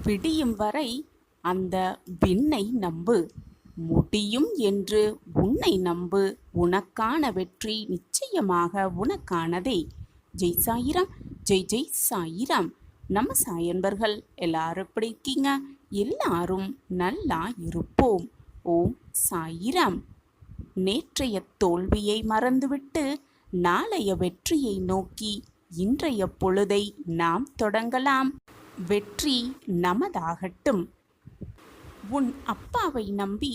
விடியும் வரை அந்த விண்ணை நம்பு, முடியும் என்று உன்னை நம்பு. உனக்கான வெற்றி நிச்சயமாக உனக்கானதே. ஜெய் சாயிராம், ஜெய் ஜெய் சாயிராம். நம்ம சாயன்பர்கள் எல்லாரும் எப்படி இருக்கீங்க? எல்லாரும் நல்லா இருப்போம். ஓம் சாயிராம். நேற்றைய தோல்வியை மறந்துவிட்டு நாளைய வெற்றியை நோக்கி இன்றைய பொழுதை நாம் தொடங்கலாம். வெற்றி நமதாகட்டும். உன் அப்பாவை நம்பி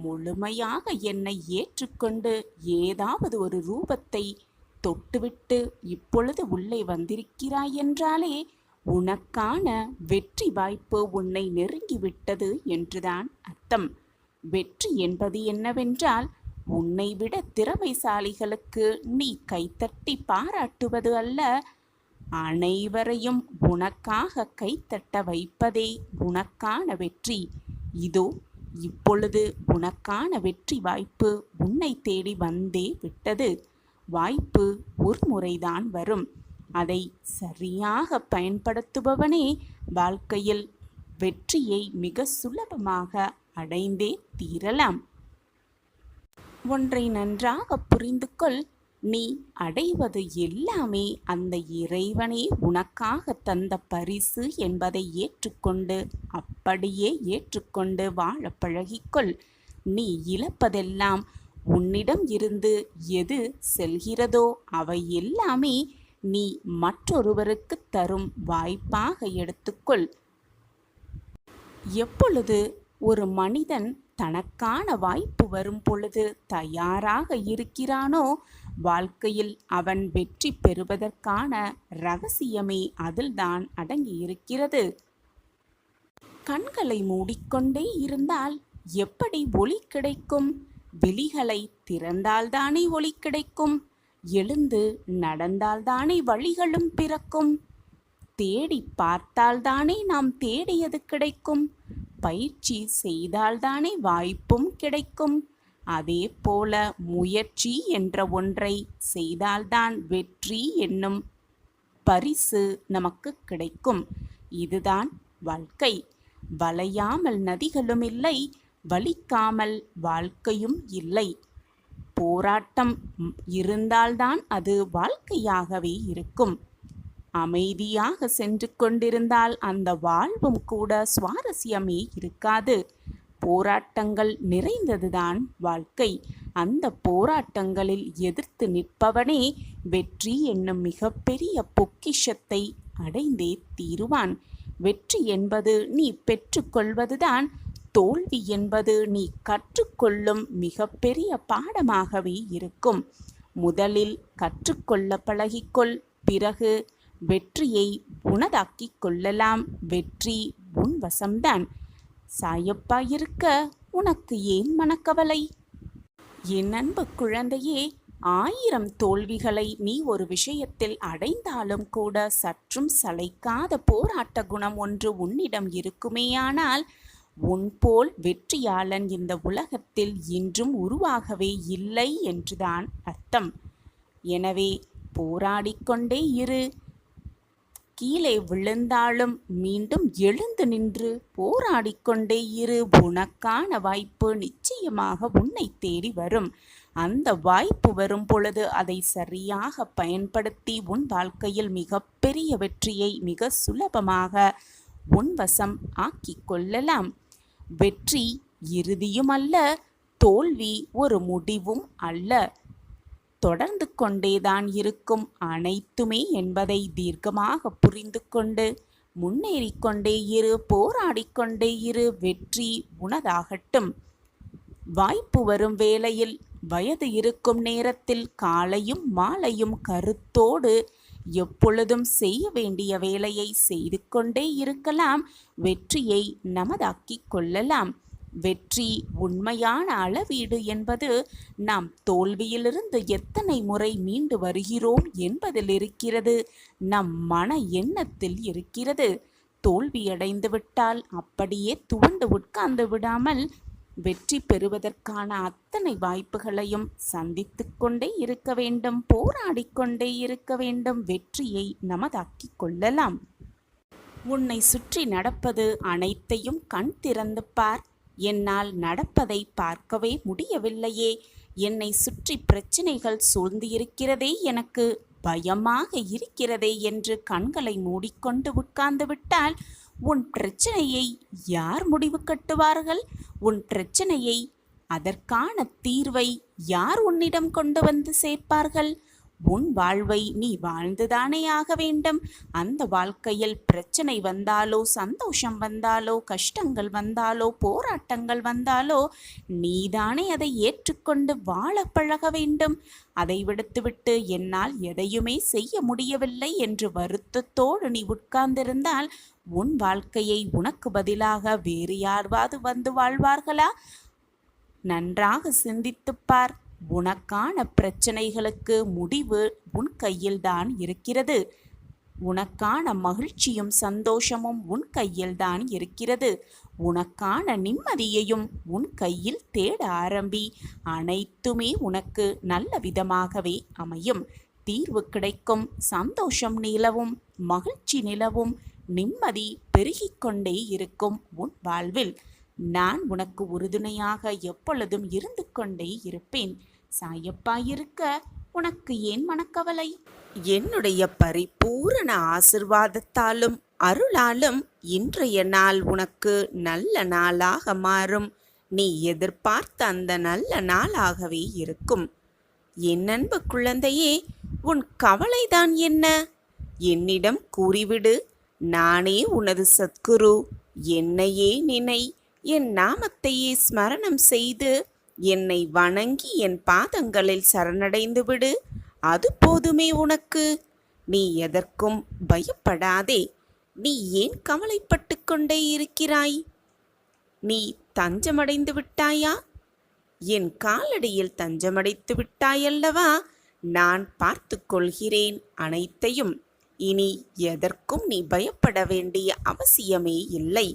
முழுமையாக என்னை ஏற்றுக்கொண்டு ஏதாவது ஒரு ரூபத்தை தொட்டுவிட்டு இப்பொழுது உள்ளே வந்திருக்கிறாய் என்றாலே உனக்கான வெற்றி வாய்ப்பு உன்னை நெருங்கிவிட்டது என்றுதான் அர்த்தம். வெற்றி என்பது என்னவென்றால், உன்னை விட திறமைசாலிகளுக்கு நீ கைத்தட்டி பாராட்டுவது அல்ல, அனைவரையும் உனக்காக கைத்தட்ட வைப்பதே உனக்கான வெற்றி. இதோ இப்பொழுது உனக்கான வெற்றி வாய்ப்பு உன்னை தேடி வந்தே விட்டது. வாய்ப்பு ஒரு முறைதான் வரும். அதை சரியாக பயன்படுத்துபவனே வாழ்க்கையில் வெற்றியை மிக சுலபமாக அடைந்தே தீரலாம். ஒன்றை நன்றாக புரிந்து கொள். நீ அடைவது எல்லாமே அந்த இறைவனே உனக்காக தந்த பரிசு என்பதை ஏற்றுக்கொண்டு அப்படியே ஏற்றுக்கொண்டு வாழ பழகிக்கொள். நீ இழப்பதெல்லாம் உன்னிடம் இருந்து எது செல்கிறதோ அவை எல்லாமே நீ மற்றொருவருக்கு தரும் வாய்ப்பாக எடுத்துக்கொள். எப்பொழுது ஒரு மனிதன் தனக்கான வாய்ப்பு வரும் பொழுது தயாராக இருக்கிறானோ, வாழ்க்கையில் அவன் வெற்றி பெறுவதற்கான இரகசியமே அதில்தான் அடங்கியிருக்கிறது. கண்களை மூடிக்கொண்டே இருந்தால் எப்படி ஒளி கிடைக்கும்? விழிகளை திறந்தால்தானே ஒளி கிடைக்கும். எழுந்து நடந்தால்தானே வழிகளும் பிறக்கும். தேடி பார்த்தால்தானே நாம் தேடியது கிடைக்கும். பயிற்சி செய்தால்தானே வாய்ப்பும் கிடைக்கும். அதே போல முயற்சி என்ற ஒன்றை செய்தால்தான் வெற்றி என்னும் பரிசு நமக்கு கிடைக்கும். இதுதான் வாழ்க்கை. வளையாமல் நதிகளும் இல்லை, வலிக்காமல் வாழ்க்கையும் இல்லை. போராட்டம் இருந்தால்தான் அது வாழ்க்கையாகவே இருக்கும். அமைதியாக சென்று கொண்டிருந்தால் அந்த வாழ்வும் கூட சுவாரஸ்யமே இருக்காது. போராட்டங்கள் நிறைந்ததுதான் வாழ்க்கை. அந்த போராட்டங்களில் எதிர்த்து நிற்பவனே வெற்றி என்னும் மிகப்பெரிய பொக்கிஷத்தை அடைந்தே தீருவான். வெற்றி என்பது நீ பெற்றுக்கொள்வதுதான். தோல்வி என்பது நீ கற்றுக்கொள்ளும் மிகப்பெரிய பாடமாகவே இருக்கும். முதலில் கற்றுக்கொள்ள பழகிக்கொள். பிறகு வெற்றியை உனதாக்கிக் கொள்ளலாம். வெற்றி உன் வசம்தான். சாயப்பா இருக்க உனக்கு ஏன் மனக்கவலை? என் அன்பு குழந்தையே, 1000 தோல்விகளை நீ ஒரு விஷயத்தில் அடைந்தாலும் கூட சற்றும் சளைக்காத போராட்ட குணம் ஒன்று உன்னிடம் இருக்குமேயானால் உன் போல் வெற்றியாளன் இந்த உலகத்தில் இன்றும் உருவாகவே இல்லை என்றுதான் அர்த்தம். எனவே போராடிக்கொண்டே இரு. கீழே விழுந்தாலும் மீண்டும் எழுந்து நின்று போராடிக்கொண்டே இரு. உனக்கான வாய்ப்பு நிச்சயமாக உன்னை தேடி வரும். அந்த வாய்ப்பு வரும் பொழுது அதை சரியாக பயன்படுத்தி உன் வாழ்க்கையில் மிகப்பெரிய வெற்றியை மிக சுலபமாக உன் வசம் ஆக்கிக் கொள்ளலாம். வெற்றி இறுதியும் அல்ல, தோல்வி ஒரு முடிவும் அல்ல. தொடர்ந்து கொண்டேதான் இருக்கும் அனைத்துமே என்பதை தீர்க்கமாக புரிந்து கொண்டு முன்னேறிக்கொண்டே இரு. போராடிக்கொண்டே இரு. வெற்றி உனதாகட்டும். வாய்ப்பு வரும் வேளையில், வயது இருக்கும் நேரத்தில் காலையும் மாலையும் கருத்தோடு எப்பொழுதும் செய்ய வேண்டிய வேலையை செய்து கொண்டே இருக்கலாம். வெற்றியை நமதாக்கிக் கொள்ளலாம். வெற்றி உண்மையான அளவீடு என்பது நாம் தோல்வியிலிருந்து எத்தனை முறை மீண்டு வருகிறோம் என்பதில் இருக்கிறது. நம் மன எண்ணத்தில் இருக்கிறது. தோல்வியடைந்து விட்டால் அப்படியே துவண்டு உட்கார்ந்து விடாமல் வெற்றி பெறுவதற்கான அத்தனை வாய்ப்புகளையும் சந்தித்து கொண்டே இருக்க வேண்டும். போராடிக்கொண்டே இருக்க வேண்டும். வெற்றியை நமதாக்கிக் கொள்ளலாம். உன்னை சுற்றி நடப்பது அனைத்தையும் கண் திறந்து பார். என்னால் நடப்பதை பார்க்கவே முடியவில்லையே. என்னை சுற்றி பிரச்சனைகள் சூழ்ந்து இருக்கிறதே, எனக்கு பயமாக இருக்கிறதே என்று கண்களை மூடிக்கொண்டு உட்கார்ந்து விட்டால் உன் பிரச்சனையை யார் முடிவு கட்டுவார்கள்? உன் பிரச்சனையை, அதற்கான தீர்வை யார் உன்னிடம் கொண்டு வந்து சேர்ப்பார்கள்? உன் வாழ்வை நீ வாழ்ந்துதானே ஆக வேண்டும். அந்த வாழ்க்கையில் பிரச்சனை வந்தாலோ, சந்தோஷம் வந்தாலோ, கஷ்டங்கள் வந்தாலோ, போராட்டங்கள் வந்தாலோ, நீதானே அதை ஏற்றுக்கொண்டு வாழ பழக வேண்டும். அதை விடுத்துவிட்டு என்னால் எதையுமே செய்ய முடியவில்லை என்று வருத்தத்தோடு நீ உட்கார்ந்திருந்தால் உன் வாழ்க்கையை உனக்கு பதிலாக வேறு யாராவது வந்து வாழ்வார்களா? நன்றாக சிந்தித்துப்பார். உனக்கான பிரச்சனைகளுக்கு முடிவு உன் கையில்தான் இருக்கிறது. உனக்கான மகிழ்ச்சியும் சந்தோஷமும் உன் கையில்தான் இருக்கிறது. உனக்கான நிம்மதியையும் உன் கையில் தேட ஆரம்பி. அனைத்துமே உனக்கு நல்ல விதமாகவே அமையும். தீர்வு கிடைக்கும். சந்தோஷம் நிலவும், மகிழ்ச்சி நிலவும், நிம்மதி பெருகிக்கொண்டே இருக்கும் உன் வாழ்வில். நான் உனக்கு உறுதுணையாக எப்பொழுதும் இருந்து கொண்டே இருப்பேன். சாயப்பா இருக்க உனக்கு ஏன் மனக்கவலை? என்னுடைய பரிபூரண ஆசிர்வாதத்தாலும் அருளாலும் இன்றைய நாள் உனக்கு நல்ல நாளாக மாறும். நீ எதிர்பார்த்த அந்த நல்ல நாளாகவே இருக்கும். என் அன்பு குழந்தையே, உன் கவலைதான் என்ன? என்னிடம் கூறிவிடு. நானே உனது சத்குரு. என்னையே நினை. என் நாமத்தையே ஸ்மரணம் செய்து என்னை வணங்கி என் பாதங்களில் சரணடைந்து விடு. அது போதுமே உனக்கு. நீ எதற்கும் பயப்படாதே. நீ ஏன் கவலைப்பட்டு கொண்டே இருக்கிறாய்? நீ தஞ்சமடைந்து விட்டாயா? என் காலடியில் தஞ்சமடைத்து விட்டாயல்லவா? நான் பார்த்து கொள்கிறேன் அனைத்தையும். இனி எதற்கும் நீ பயப்பட வேண்டிய அவசியமே இல்லை.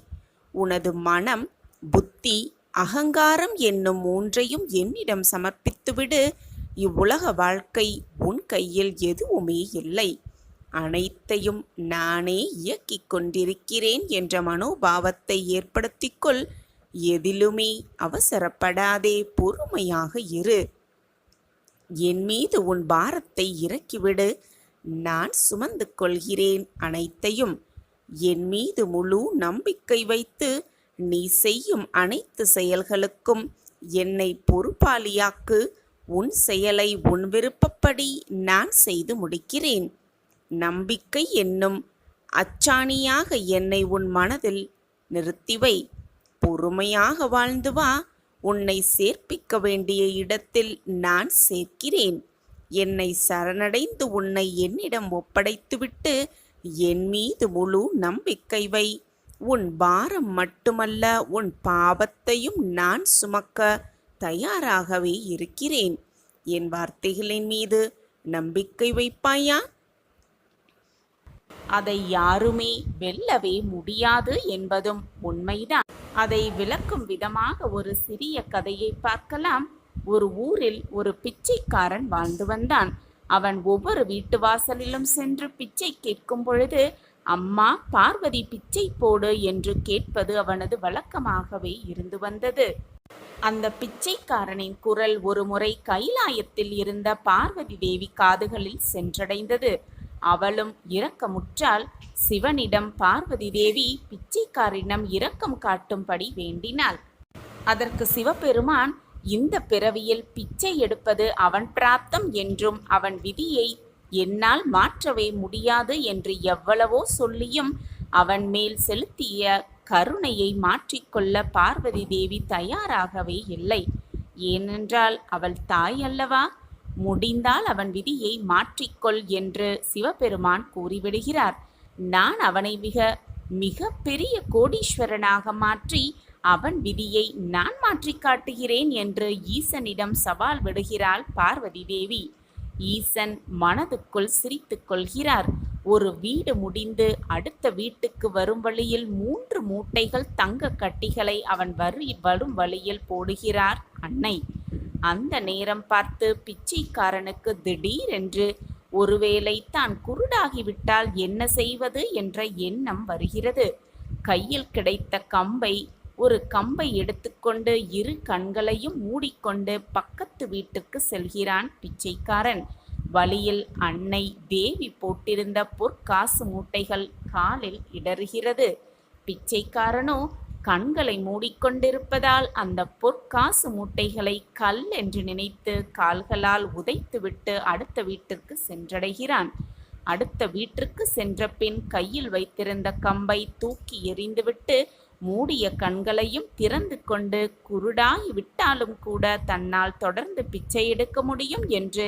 உனது மனம், புத்தி, அகங்காரம் என்னும் மூன்றையும் என்னிடம் சமர்ப்பித்துவிடு. இவ்வுலக வாழ்க்கை உன் கையில் எதுவுமே இல்லை. அனைத்தையும் நானே இயக்கிக் கொண்டிருக்கிறேன் என்ற மனோபாவத்தை ஏற்படுத்திக்கொள். எதிலுமே அவசரப்படாதே, பொறுமையாக இரு. என் மீது உன் பாரத்தை இறக்கிவிடு. நான் சுமந்து கொள்கிறேன் அனைத்தையும். என் மீது முழு நம்பிக்கை வைத்து நீ செய்யும் அனைத்து செயல்களுக்கும் என்னை பொறுப்பாளியாக்கு. உன் செயலை உன் விருப்பப்படி நான் செய்து முடிக்கிறேன். நம்பிக்கை என்னும் அச்சாணியாக என்னை உன் மனதில் நிறுத்திவை. பொறுமையாக வாழ்ந்து வா. உன்னை சேர்ப்பிக்க வேண்டிய இடத்தில் நான் சேர்க்கிறேன். என்னை சரணடைந்து உன்னை என்னிடம் ஒப்படைத்துவிட்டு என் மீது முழு நம்பிக்கை வை. உன் பாரம் மட்டுமல்ல, உன் பாவத்தையும் நான் சுமக்க தயாராகவே இருக்கிறேன். என் வார்த்தைகளின் மீது நம்பிக்கை வைப்பாயா? அதை யாருமே வெல்லவே முடியாது என்பதும் உண்மைதான். அதை விளக்கும் விதமாக ஒரு சிறிய கதையை பார்க்கலாம். ஒரு ஊரில் ஒரு பிச்சைக்காரன் வாழ்ந்து வந்தான். அவன் ஒவ்வொரு வீட்டு வாசலிலும் சென்று பிச்சை கேட்கும் பொழுது, அம்மா பார்வதி பிச்சை போடு என்று கேட்பது அவனது வழக்கமாகவே இருந்து வந்தது. அந்த பிச்சைக்காரனின் குரல் ஒரு முறை கைலாயத்தில் இருந்த பார்வதி தேவி காதுகளில் சென்றடைந்தது. அவளும் இரக்கமுற்றாள். சிவனிடம் பார்வதி தேவி பிச்சைக்காரனிடம் இரக்கம் காட்டும்படி வேண்டினாள். அதற்கு சிவபெருமான், இந்த பிறவியில் பிச்சை எடுப்பது அவன் பிராப்தம் என்றும் அவன் விதியை என்னால் மாற்றவே முடியாது என்று எவ்வளவோ சொல்லியும் அவன் மேல் செலுத்திய கருணையை மாற்றிக்கொள்ள பார்வதி தேவி தயாராகவே இல்லை. ஏனென்றால் அவள் தாய் அல்லவா? முடிந்தால் அவன் விதியை மாற்றிக்கொள் என்று சிவபெருமான் கூறிவிடுகிறார். நான் அவனை மிக பெரிய கோடீஸ்வரனாக மாற்றி அவன் விதியை நான் மாற்றி காட்டுகிறேன் என்று ஈசனிடம் சவால் விடுகிறாள் பார்வதி தேவி. ஈசன் மனதுக்குள் சிரித்து கொள்கிறார். ஒரு வீடு முடிந்து அடுத்த வீட்டுக்கு வரும் வழியில் 3 மூட்டைகள் தங்க கட்டிகளை அவன் வரும் வழியில் போடுகிறார் அன்னை. அந்த நேரம் பார்த்து பிச்சைக்காரனுக்கு திடீரென்று ஒருவேளை தான் குருடாகிவிட்டால் என்ன செய்வது என்ற எண்ணம் வருகிறது. கையில் கிடைத்த ஒரு கம்பை எடுத்துக்கொண்டு இரு கண்களையும் மூடிக்கொண்டு பக்கத்து வீட்டுக்கு செல்கிறான் பிச்சைக்காரன். வழியில் அன்னை தேவி போட்டிருந்த பொற்காசு மூட்டைகள் காலில் இடறுகிறது. பிச்சைக்காரனோ கண்களை மூடிக்கொண்டிருப்பதால் அந்த பொற்காசு மூட்டைகளை கல் என்று நினைத்து கால்களால் உதைத்துவிட்டு அடுத்த வீட்டிற்கு சென்றடைகிறான். அடுத்த வீட்டிற்கு சென்ற பின் கையில் வைத்திருந்த கம்பை தூக்கி எறிந்துவிட்டு மூடிய கண்களையும் திறந்து கொண்டு குருடாகி விட்டாலும் கூட தன்னால் தொடர்ந்து பிச்சை எடுக்க முடியும் என்று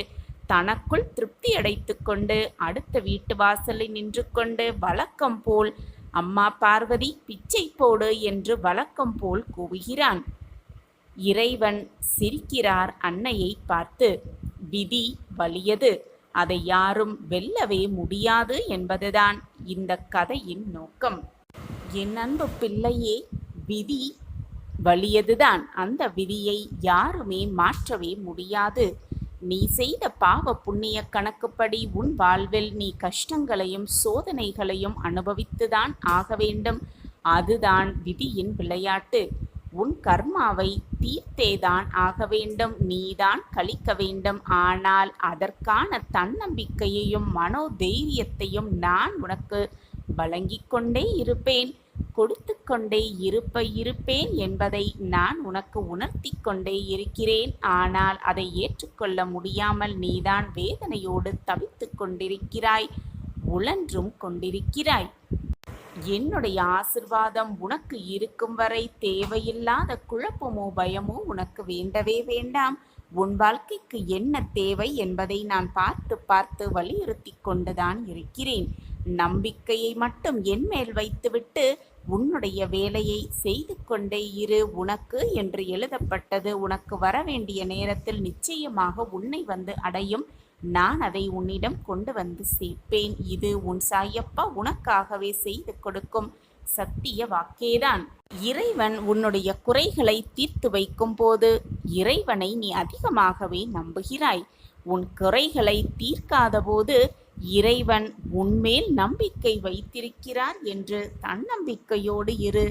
தனக்குள் திருப்தி அடைத்து கொண்டு அடுத்த வீட்டு வாசலில் நின்று கொண்டு வழக்கம் போல் அம்மா பார்வதி பிச்சை போடு என்று வழக்கம் போல் கூவுகிறான். இறைவன் சிரிக்கிறார் அன்னையை பார்த்து. விதி வலியது, அதை யாரும் வெல்லவே முடியாது என்பதுதான் இந்த கதையின் நோக்கம். என் அன்பு பிள்ளையே, விதி வலியதுதான். அந்த விதியை யாருமே மாற்றவே முடியாது. நீ செய்த பாவ புண்ணிய கணக்குப்படி உன் வாழ்வில் நீ கஷ்டங்களையும் சோதனைகளையும் அனுபவித்துதான் ஆக வேண்டும். அதுதான் விதியின் விளையாட்டு. உன் கர்மாவை தீர்த்தேதான் ஆக வேண்டும். நீதான் கழிக்க வேண்டும். ஆனால் அதற்கான தன்னம்பிக்கையையும் மனோதைரியத்தையும் நான் உனக்கு வழங்கிக் கொண்டே இருப்பேன், கொடுத்து கொண்டே இருப்பேன் என்பதை நான் உனக்கு உணர்த்தி கொண்டே இருக்கிறேன். ஆனால் அதை ஏற்றுக்கொள்ள முடியாமல் நீதான் வேதனையோடு தவித்து கொண்டிருக்கிறாய், உழன்றும் கொண்டிருக்கிறாய். என்னுடைய ஆசிர்வாதம் உனக்கு இருக்கும் வரை தேவையில்லாத குழப்பமோ பயமோ உனக்கு வேண்டவே வேண்டாம். உன் வாழ்க்கைக்கு என்ன தேவை என்பதை நான் பார்த்து பார்த்து வலியுறுத்தி கொண்டுதான் இருக்கிறேன். நம்பிக்கையை மட்டும் என் மேல் வைத்துவிட்டு உன்னுடைய வேலையை செய்து கொண்டே இரு. உனக்கு என்று எழுதப்பட்டது உனக்கு வரவேண்டிய நேரத்தில் நிச்சயமாக உன்னை வந்து அடையும். நான் அதை உன்னிடம் கொண்டு வந்து சேர்ப்பேன். இது உன் சாயப்பா உனக்காகவே செய்து கொடுக்கும் சத்திய வாக்கேதான். இறைவன் உன்னுடைய குறைகளை தீர்த்து வைக்கும் போது இறைவனை நீ அதிகமாகவே நம்புகிறாய். உன் குறைகளை தீர்க்காத போது இறைவன் உன்மேல் நம்பிக்கை வைத்திருக்கிறார் என்று தன்னம்பிக்கையோடு இரு.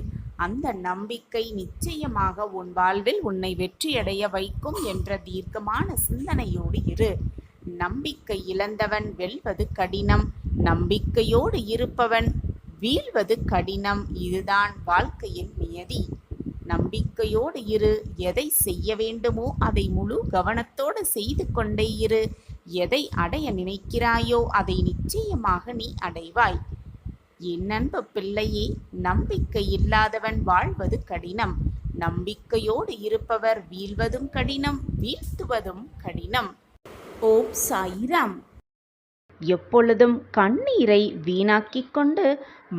அந்த நம்பிக்கை நிச்சயமாக உன் வாழ்வில் உன்னை வெற்றியடைய வைக்கும் என்ற தீர்க்கமான சிந்தனையோடு இரு. நம்பிக்கை இழந்தவன் வெல்வது கடினம், நம்பிக்கையோடு இருப்பவன் வீழ்வது கடினம். இதுதான் வாழ்க்கையின் நியதி. நம்பிக்கையோடு இரு. எதை செய்ய வேண்டுமோ அதை முழு கவனத்தோடு செய்து கொண்டே இரு. எதை அடைய நினைக்கிறாயோ அதை நிச்சயமாக நீ அடைவாய். என் அன்பு பிள்ளையே, நம்பிக்கை இல்லாதவன் வாழ்வது கடினம். நம்பிக்கையோடு இருப்பவர் வீழ்வதும் கடினம், வீழ்த்துவதும் கடினம். ஓம் சாயிராம். எப்பொழுதும் கண்ணீரை வீணாக்கிக் கொண்டு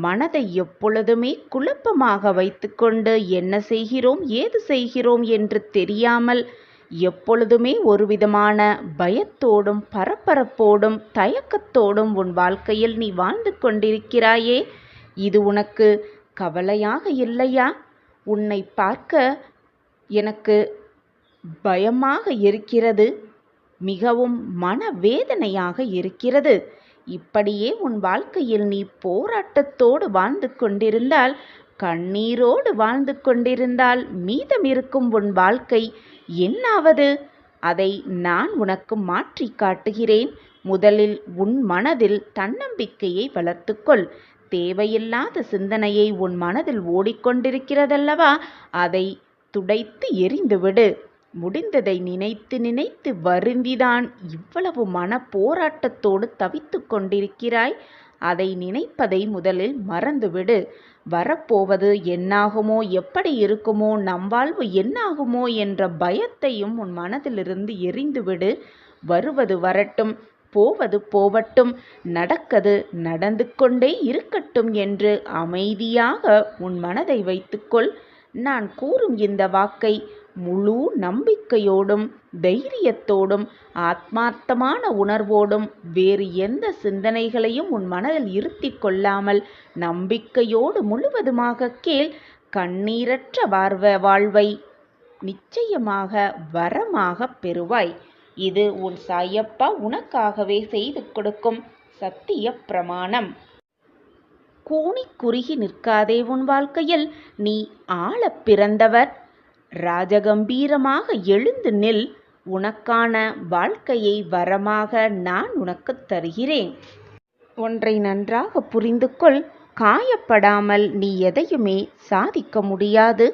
மனதை எப்பொழுதுமே குழப்பமாக வைத்துக்கொண்டு என்ன செய்கிறோம் ஏது செய்கிறோம் என்று தெரியாமல் எப்பொழுதுமே ஒருவிதமான பயத்தோடும் பரபரப்போடும் தயக்கத்தோடும் உன் வாழ்க்கையில் நீ வாழ்ந்து கொண்டிருக்கிறாயே, இது உனக்கு கவலையாக இல்லையா? உன்னை பார்க்க எனக்கு பயமாக இருக்கிறது, மிகவும் மனவேதனையாக இருக்கிறது. இப்படியே உன் வாழ்க்கையில் நீ போராட்டத்தோடு வாழ்ந்து கொண்டிருந்தால், கண்ணீரோடு வாழ்ந்து கொண்டிருந்தால் மீதம் இருக்கும் உன் வாழ்க்கை என்னாவது? அதை நான் உனக்கு மாற்றி காட்டுகிறேன். முதலில் உன் மனதில் தன்னம்பிக்கையை வளர்த்துக்கொள். தேவையில்லாத சிந்தனையை உன் மனதில் ஓடிக்கொண்டிருக்கிறதல்லவா, அதை துடைத்து எறிந்துவிடு. முடிந்ததை நினைத்து நினைத்து வருந்திதான் இவ்வளவு மன போராட்டத்தோடு தவித்து கொண்டிருக்கிறாய். அதை நினைப்பதை முதலில் மறந்துவிடு. வரப்போவது என்னாகுமோ, எப்படி இருக்குமோ, நம் வாழ்வு என்னாகுமோ என்ற பயத்தையும் உன் மனதிலிருந்து எறிந்துவிடு. வருவது வரட்டும், போவது போவட்டும், நடக்கது நடந்து கொண்டே இருக்கட்டும் என்று அமைதியாக உன் மனதை வைத்துக்கொள். நான் கூறும் இந்த வாக்கை முழு நம்பிக்கையோடும் தைரியத்தோடும் ஆத்மார்த்தமான உணர்வோடும் வேறு எந்த சிந்தனைகளையும் உன் மனதில் இருத்தி கொள்ளாமல் நம்பிக்கையோடு முழுவதுமாக கேள். கண்ணீரற்ற வாழ்வை நிச்சயமாக வரமாக பெறுவாய். இது உன் சாயப்பா உனக்காகவே செய்து கொடுக்கும் சத்திய பிரமாணம். கூனி குறுகி நிற்காதே. உன் வாழ்க்கையில் நீ ஆளப் பிறந்தவர். ராஜகம்பீரமாக எழுந்து நில். உனக்கான வாழ்க்கையை வரமாக நான் உனக்கு தருகிறேன். ஒன்றை நன்றாக புரிந்து கொள். காயப்படாமல் நீ எதையுமே சாதிக்க முடியாது.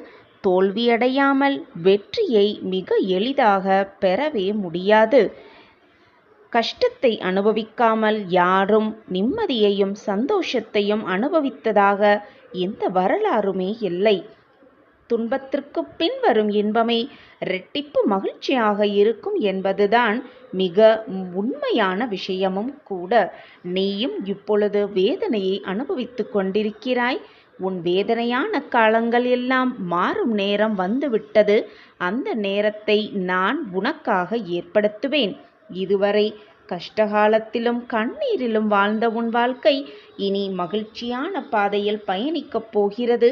தோல்வியடையாமல் வெற்றியை மிக எளிதாக பெறவே முடியாது. கஷ்டத்தை அனுபவிக்காமல் யாரும் நிம்மதியையும் சந்தோஷத்தையும் அனுபவித்ததாக எந்த வரலாறுமே இல்லை. துன்பத்திற்கு பின் வரும் இன்பமே இரட்டிப்பு மகிழ்ச்சியாக இருக்கும் என்பதுதான் மிக உண்மையான விஷயமும் கூட. நீயும் இப்பொழுது வேதனையை அனுபவித்து கொண்டிருக்கிறாய். உன் வேதனையான காலங்கள் எல்லாம் மாறும் நேரம் வந்துவிட்டது. அந்த நேரத்தை நான் உனக்காக ஏற்படுத்துவேன். இதுவரை கஷ்டகாலத்திலும் கண்ணீரிலும் வாழ்ந்த உன் வாழ்க்கை இனி மகிழ்ச்சியான பாதையில் பயணிக்கப் போகிறது.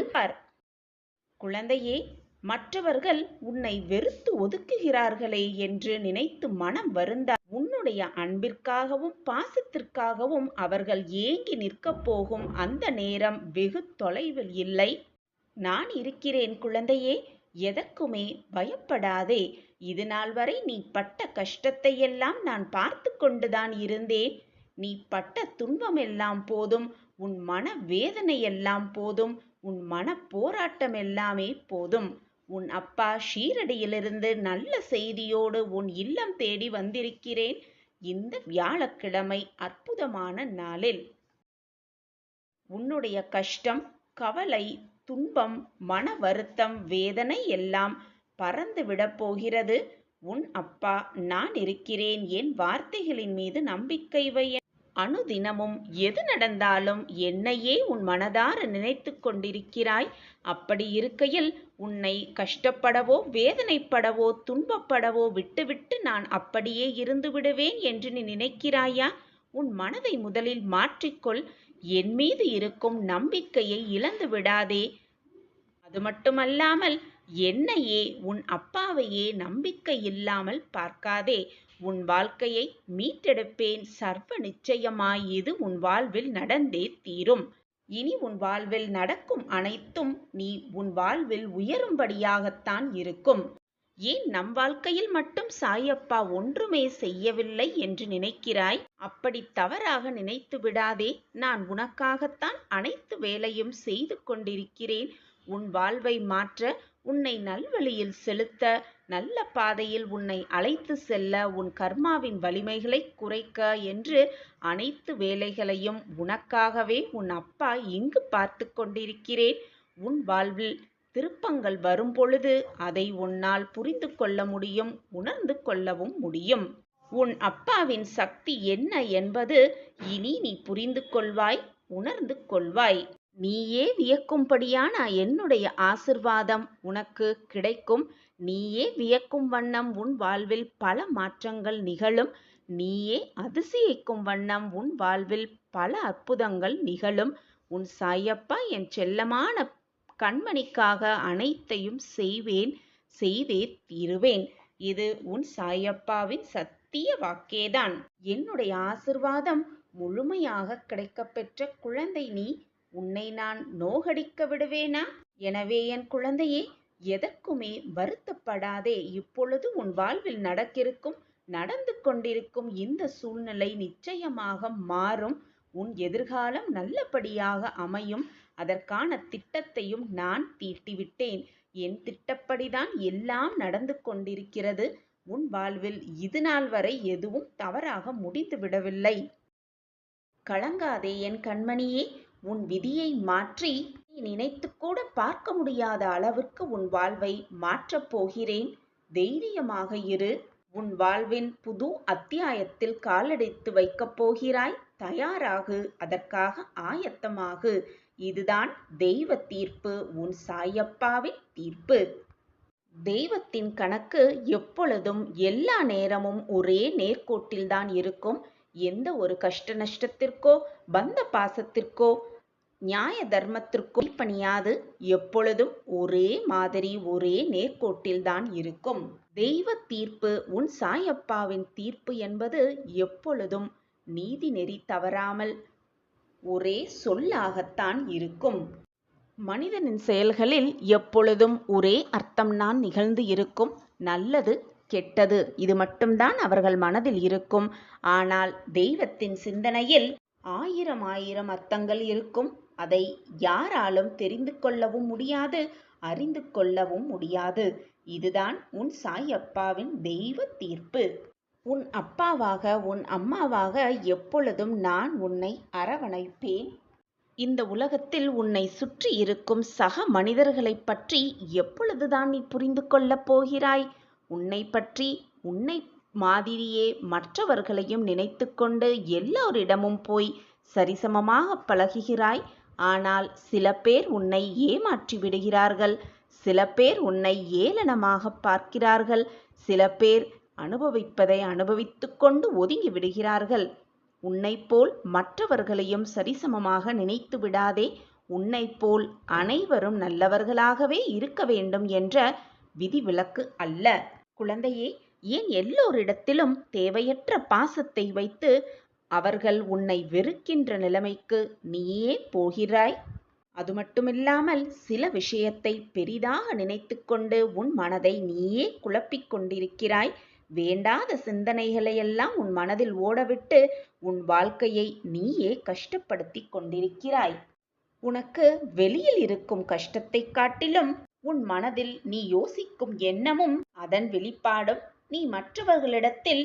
குழந்தையே, மற்றவர்கள் உன்னை வெறுத்து ஒதுக்குகிறார்களே என்று நினைத்து மனம் வருந்த. உன்னுடைய அன்பிற்காகவும் பாசத்திற்காகவும் அவர்கள் ஏங்கி நிற்கப் போகும் அந்த நேரம் வெகு தொலைவில் இல்லை. நான் இருக்கிறேன் குழந்தையே, எதற்குமே பயப்படாதே. இது நாள் வரை நீ பட்ட கஷ்டத்தையெல்லாம் நான் பார்த்து கொண்டுதான் இருந்தேன். நீ பட்ட துன்பமெல்லாம் போதும். உன் மன வேதனையெல்லாம் போதும். உன் மன போராட்டம் எல்லாமே போதும். உன் அப்பா ஷீரடியிலிருந்து நல்ல செய்தியோடு உன் இல்லம் தேடி வந்திருக்கிறேன். இந்த வியாழக்கிழமை அற்புதமான நாளில் உன்னுடைய கஷ்டம், கவலை, துன்பம், மன வருத்தம், வேதனை எல்லாம் பறந்து விடப் போகிறது. உன் அப்பா நான் இருக்கிறேன். என் வார்த்தைகளின் மீது நம்பிக்கை வை. அனுதினமும் எது நடந்தாலும் என்னையே உன் மனதார நினைத்து கொண்டிருக்கிறாய். அப்படி இருக்கையில் உன்னை கஷ்டப்படவோ வேதனைப்படவோ துன்பப்படவோ விட்டுவிட்டு நான் அப்படியே இருந்து விடுவேன் என்று நீ நினைக்கிறாயா? உன் மனதை முதலில் மாற்றிக்கொள். என் மீது இருக்கும் நம்பிக்கையை இழந்து விடாதே. அது மட்டுமல்லாமல் என்னையே உன் அப்பாவையே நம்பிக்கை இல்லாமல் பார்க்காதே. உன் வாழ்க்கையை மீட்டெடுப்பேன் சர்வ நிச்சயமாய். இது உன் வாழ்வில் நடந்தே தீரும். இனி உன் வாழ்வில் நடக்கும் அனைத்தும் நீ உன் வாழ்வில் உயரும்படியாகத்தான் இருக்கும். ஏன் நம் வாழ்க்கையில் மட்டும் சாயப்பா ஒன்றுமே செய்யவில்லை என்று நினைக்கிறாய்? அப்படி தவறாக நினைத்து விடாதே. நான் உனக்காகத்தான் அனைத்து வேலையும் செய்து கொண்டிருக்கிறேன். உன் வாழ்வை மாற்ற, உன்னை நல்வழியில் செலுத்த, நல்ல பாதையில் உன்னை அழைத்து செல்ல, உன் கர்மாவின் வலிமைகளை குறைக்க என்று அனைத்து வேலைகளையும் உனக்காகவே உன் அப்பா இங்கு பார்த்து கொண்டிருக்கிறேன். உன் வாழ்வில் திருப்பங்கள் வரும் பொழுது அதை உன்னால் புரிந்து கொள்ள முடியும், உணர்ந்து கொள்ளவும் முடியும். உன் அப்பாவின் சக்தி என்ன என்பது இனி நீ புரிந்து கொள்வாய், உணர்ந்து கொள்வாய். நீயே வியக்கும்படியான என்னுடைய ஆசிர்வாதம் உனக்கு கிடைக்கும். நீயே வியக்கும் வண்ணம் உன் வாழ்வில் பல மாற்றங்கள் நிகழும். நீயே அதிசயிக்கும் வண்ணம் உன் வாழ்வில் பல அற்புதங்கள் நிகழும். உன் சாயப்பா என் செல்லமான கண்மணிக்காக அனைத்தையும் செய்வேன், செய்தே தீருவேன். இது உன் சாயப்பாவின் சத்திய வாக்கேதான். என்னுடைய ஆசிர்வாதம் முழுமையாக கிடைக்கப்பெற்ற குழந்தை நீ. உன்னை நான் நோகடிக்க விடுவேனா? எனவே என் குழந்தையே, எதற்குமே வருத்தப்படாதே. இப்பொழுது உன் வாழ்வில் நடந்து கொண்டிருக்கும் இந்த சூழ்நிலை நிச்சயமாக மாறும். உன் எதிர்காலம் நல்லபடியாக அமையும். அதற்கான திட்டத்தையும் நான் தீட்டிவிட்டேன். என் திட்டப்படிதான் எல்லாம் நடந்து கொண்டிருக்கிறது. உன் வாழ்வில் இது நாள் வரை எதுவும் தவறாக முடிந்து விடவில்லை. கலங்காதே என் கண்மணியே. உன் விதியை மாற்றி நீ நினைத்து கூட பார்க்க முடியாத அளவிற்கு உன் வாழ்வை மாற்றப் போகிறேன். தைரியமாக இரு. உன் வாழ்வின் புது அத்தியாயத்தில் காலெடுத்து வைக்கப் போகிறாய். தயாராகு. அதற்காக ஆயத்தமாகு. இதுதான் தெய்வ தீர்ப்பு, உன் சாயப்பாவின் தீர்ப்பு. தெய்வத்தின் கணக்கு எப்பொழுதும் எல்லா நேரமும் ஒரே நேர்கோட்டில்தான் இருக்கும். எந்த ஒரு கஷ்ட நஷ்டத்திற்கோ பந்த பாசத்திற்கோ நியாய தர்மத்திற்கு பணியாது எப்பொழுதும் ஒரே மாதிரி ஒரே நேர்கோட்டில்தான் இருக்கும். தெய்வ தீர்ப்பு உன் சாயப்பாவின் தீர்ப்பு என்பது எப்பொழுதும் நீதி நெறி தவறாமல் ஒரே சொல்லாகத்தான் இருக்கும். மனிதனின் செயல்களில் எப்பொழுதும் ஒரே அர்த்தம்தான் நிகழ்ந்து இருக்கும். நல்லது கெட்டது இது மட்டும்தான் அவர்கள் மனதில் இருக்கும். ஆனால் தெய்வத்தின் சிந்தனையில் ஆயிரம் ஆயிரம் அர்த்தங்கள் இருக்கும். அதை யாராலும் தெரிந்து கொள்ளவும் முடியாது, அறிந்து கொள்ளவும் முடியாது. இதுதான் உன் சாயப்பாவின் தெய்வ தீர்ப்பு. உன் அப்பாவாக உன் அம்மாவாக எப்பொழுதும் நான் உன்னை அரவணைப்பேன். இந்த உலகத்தில் உன்னை சுற்றி இருக்கும் சக மனிதர்களைப் பற்றி எப்பொழுதுதான் நீ புரிந்து கொள்ளப் போகிறாய்? உன்னை பற்றி உன்னை மாதிரியே மற்றவர்களையும் நினைத்து கொண்டு எல்லோரிடமும் போய் சரிசமமாக பழகுகிறாய். ஆனால் சில பேர் உன்னை ஏமாற்றி விடுகிறார்கள். சில பேர் உன்னை ஏளனமாக பார்க்கிறார்கள். சில பேர் அனுபவிப்பதை அனுபவித்து கொண்டு ஒதுங்கி விடுகிறார்கள். உன்னைப்போல் மற்றவர்களையும் சரிசமமாக நினைத்து விடாதே. உன்னைப்போல் அனைவரும் நல்லவர்களாகவே இருக்க வேண்டும் என்ற விதிவிலக்கு அல்ல. குழந்தையே, ஏன் எல்லோரிடத்திலும் தேவையற்ற பாசத்தை வைத்து அவர்கள் உன்னை வெறுக்கின்ற நிலைமைக்கு நீயே போகிறாய்? அது மட்டுமில்லாமல் சில விஷயத்தை பெரிதாக நினைத்து கொண்டு உன் மனதை நீயே குழப்பிக் கொண்டிருக்கிறாய். வேண்டாத சிந்தனைகளையெல்லாம் உன் மனதில் ஓடவிட்டு உன் வாழ்க்கையை நீயே கஷ்டப்படுத்தி கொண்டிருக்கிறாய். உனக்கு வெளியில் இருக்கும் கஷ்டத்தை காட்டிலும் உன் மனதில் நீ யோசிக்கும் எண்ணமும் அதன் வெளிப்பாடும் நீ மற்றவர்களிடத்தில்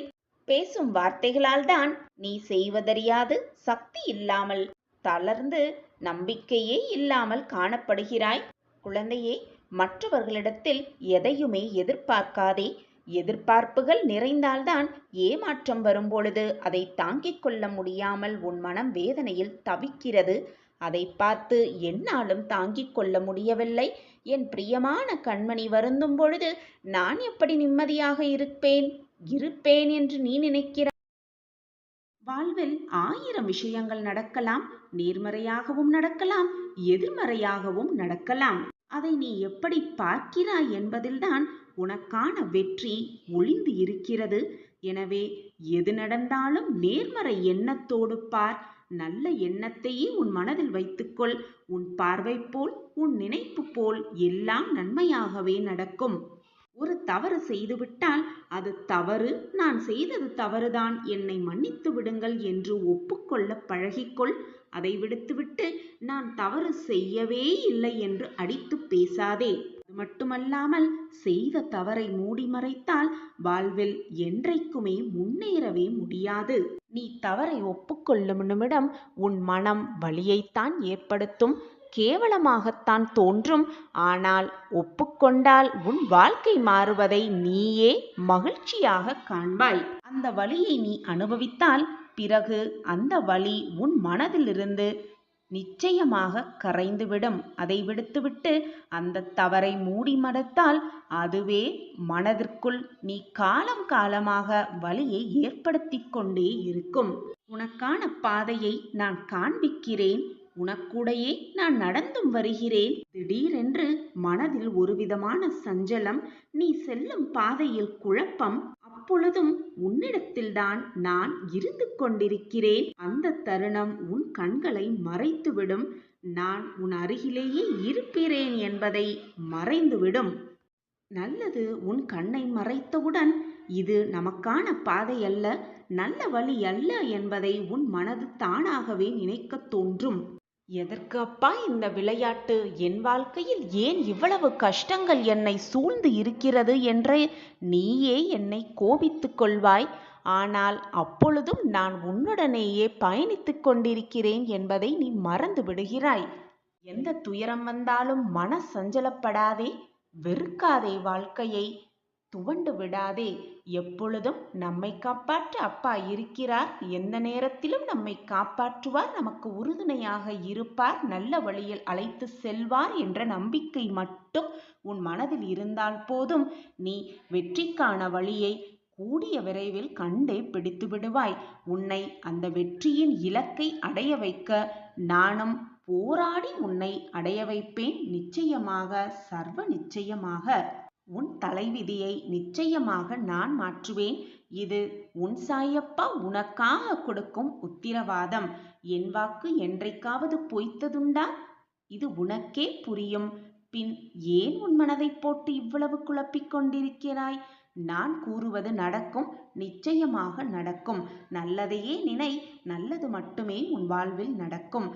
பேசும் வார்த்தைகளால் தான் நீ செய்வதறியாது சக்தி இல்லாமல் தளர்ந்து நம்பிக்கையே இல்லாமல் காணப்படுகிறாய். குழந்தையே, மற்றவர்களிடத்தில் எதையுமே எதிர்பார்க்காதே. எதிர்பார்ப்புகள் நிறைந்தால்தான் ஏமாற்றம் வரும்பொழுது அதை தாங்கிக் கொள்ள முடியாமல் உன் மனம் வேதனையில் தவிக்கிறது. அதை பார்த்து என்னாலும் தாங்கிக் கொள்ள முடியவில்லை, என் பிரியமான கண்மணி வருந்தும் பொழுது நான் எப்படி நிம்மதியாக இருப்பேன் என்று நீ நினைக்கிறாய்? வாழ்வில் 1000 விஷயங்கள் நடக்கலாம். நேர்மறையாகவும் நடக்கலாம், எதிர்மறையாகவும் நடக்கலாம். அதை நீ எப்படி பார்க்கிறாய் என்பதில்தான் உனக்கான வெற்றி ஒளிந்து இருக்கிறது. எனவே எது நடந்தாலும் நேர்மறை எண்ணத்தோடு பார். நல்ல எண்ணத்தையே உன் மனதில் வைத்துக்கொள். உன் பார்வை போல் உன் நினைப்பு போல் எல்லாம் நன்மையாகவே நடக்கும். ஒரு தவறு செய்துவிட்டால் அது தவறு, நான் செய்தது தவறுதான், என்னை மன்னித்து விடுங்கள் என்று ஒப்புக்கொள்ள பழகிக்கொள். அதை விடுத்துவிட்டு நான் தவறு செய்யவே இல்லை என்று அடித்து பேசாதே. அது மட்டுமல்லாமல் செய்த தவறை மூடி மறைத்தால் வாழ்வில் என்றைக்குமே முன்னேறவே முடியாது. நீ தவறை ஒப்புக்கொள்ளும் நிமிடம் உன் மனம் வலியைத்தான் ஏற்படுத்தும், கேவலமாகத்தான் தோன்றும். ஆனால் ஒப்புக்கொண்டால் உன் வாழ்க்கை மாறுவதை நீயே மகிழ்ச்சியாக காண்பாய். அந்த வலியை நீ அனுபவித்தால் பிறகு அந்த வலி உன் மனதிலிருந்து நிச்சயமாக கரைந்துவிடும். அதை விடுத்துவிட்டு அந்த தவறை மூடி மறைத்தால் அதுவே மனதிற்குள் நீ காலம் காலமாக வலியை ஏற்படுத்தி கொண்டே இருக்கும். உனக்கான பாதையை நான் காண்பிக்கிறேன், உனக்கூடையே நான் நடந்தும் வருகிறேன். திடீரென்று மனதில் ஒருவிதமான சஞ்சலம், நீ செல்லும் பாதையில் குழப்பம். அப்பொழுதும் உன்னிடத்தில்தான் நான் இருந்து கொண்டிருக்கிறேன். அந்த தருணம் உன் கண்களை மறைத்துவிடும். நான் உன் அருகிலேயே இருப்பேன் என்பதை மறைந்துவிடும். நல்லது உன் கண்ணை மறைத்தவுடன் இது நமக்கான பாதை அல்ல, நல்ல வழி அல்ல என்பதை உன் மனது தானாகவே நினைக்கத் தோன்றும். எதற்கு அப்பா இந்த விளையாட்டு? என் வாழ்க்கையில் ஏன் இவ்வளவு கஷ்டங்கள் என்னை சூழ்ந்து இருக்கிறது என்று நீயே என்னை கோபித்துக் கொள்வாய். ஆனால் அப்பொழுதும் நான் உன்னுடனேயே பயணித்துக் கொண்டிருக்கிறேன் என்பதை நீ மறந்து விடுகிறாய். எந்த துயரம் வந்தாலும் மன சஞ்சலப்படாதே, வெறுக்காதே, வாழ்க்கையை துவண்டு விடாதே. எப்பொழுதும் நம்மை காப்பாற்ற அப்பா இருக்கிறார். எந்த நேரத்திலும் நம்மை காப்பாற்றுவார், நமக்கு உறுதுணையாக இருப்பார், நல்ல வழியில் அழைத்து செல்வார் என்ற நம்பிக்கை மட்டும் உன் மனதில் இருந்தால் போதும். நீ வெற்றிக்கான வழியை கூடிய விரைவில் கண்டே பிடித்து விடுவாய். உன்னை அந்த வெற்றியின் இலக்கை அடைய வைக்க நானும் போராடி உன்னை அடைய வைப்பேன். நிச்சயமாக, சர்வ நிச்சயமாக. உன் தலைவிதியை நிச்சயமாக நான் மாற்றுவேன். இது உன் சாயப்பா உனக்காக கொடுக்கும் உத்திரவாதம். என் வாக்கு என்றைக்காவது பொய்த்ததுண்டா? இது உனக்கே புரியும். பின் ஏன் உன் மனதைப் போட்டு இவ்வளவு குழப்பிக் கொண்டிருக்கிறாய்? நான் கூறுவது நடக்கும், நிச்சயமாக நடக்கும். நல்லதையே நினை, நல்லது மட்டுமே உன் வாழ்வில் நடக்கும்.